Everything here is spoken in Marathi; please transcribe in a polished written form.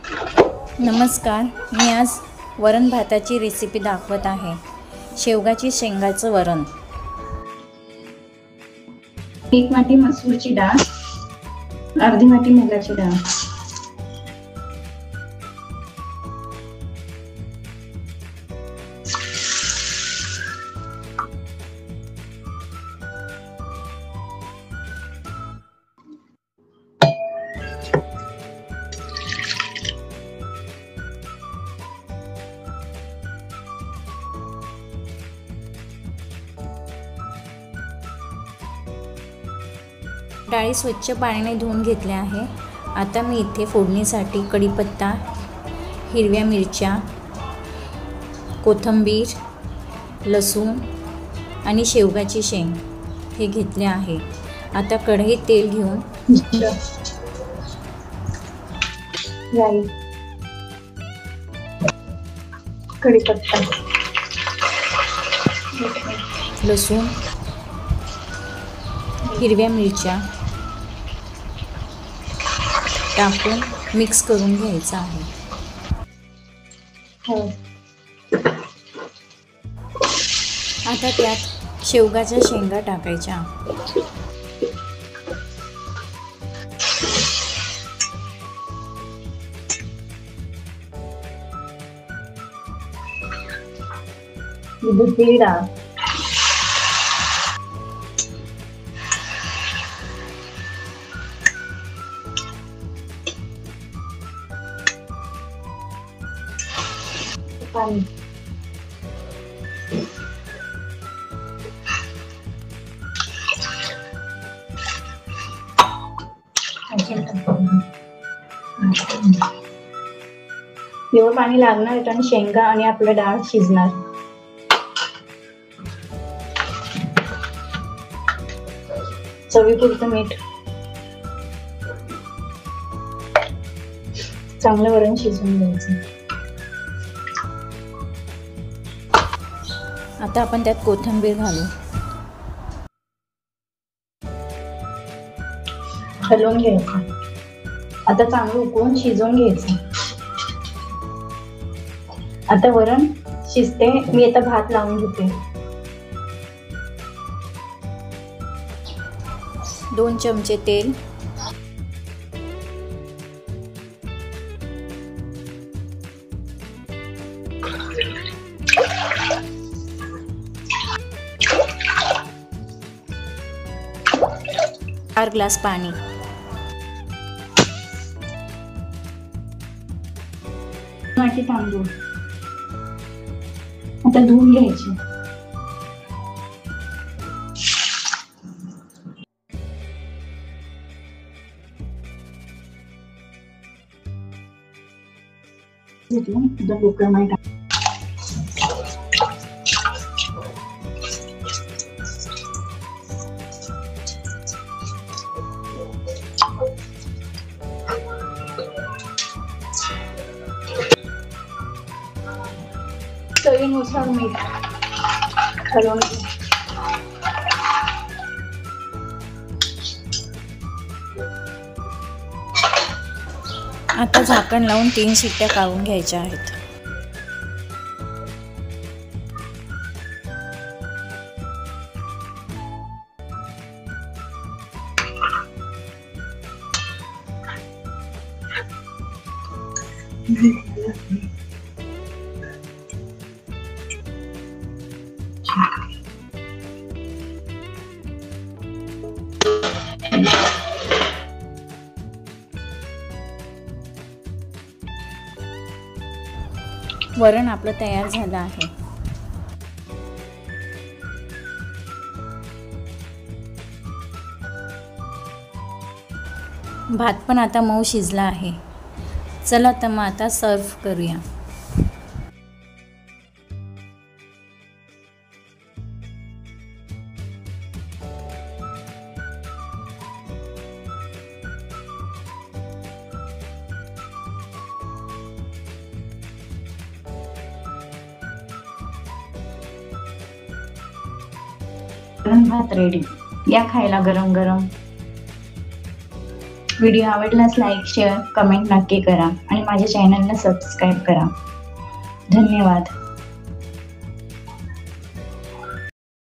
नमस्कार, मी आज वरण भाताची रेसिपी दाखवत आहे। शेवगाची शेंगाचं वरण। 1 वाटी मसूरची डाळ, अर्धी वाटी मुगाची डाळ, डाळी स्वच्छ पाण्याने धुवून घेतल्या आहे। आता मी इथे फोडणीसाठी कढीपत्ता, हिरव्या मिरच्या, कोथिंबीर, लसूण आणि शेवगाची शेंग हे घेतले आहे। आता कढईत तेल घेऊन राई, कढीपत्ता, लसूण, हिरव्या मिरच्या टाकून मिक्स करून घ्यायचं आहे। आता त्यात शेवगाच्या शेंगा टाकायच्या। धुतलेली डाळ, पाणी, एवढं पाणी लागणार आणि शेंगा आणि आपलं डाळ शिजणार। चवीपुरतं मीठ, चांगलं वरण शिजवून घ्यायचं। आता आपण त्यात कोथिंबीर घालू, हलवून घ्यायचं। आता चांगलं उकळून शिजवून घ्यायचं। आता वरण शिजते, मी आता भात लावून घेते। 2 चमचे तेल, चार ग्लास पाणी, वाटी तांदूळ आता धुवून घ्यायचे। आता कुकरमध्ये टाक, चवीनुसार मीठ घालून आता झाकण लावून 3 शिट्ट्या काढून घ्यायच्या आहेत। वरण आपलं तयार झालं आहे। भात पण आता मऊ शिजला आहे। चला तर मग आता सर्व करूया। वरण भात रेडी, या खायला गरम गरम। व्हिडिओ आवडल्यास लाईक शेअर कमेंट नक्की करा आणि माझ्या चॅनलला सबस्क्राईब करा. धन्यवाद.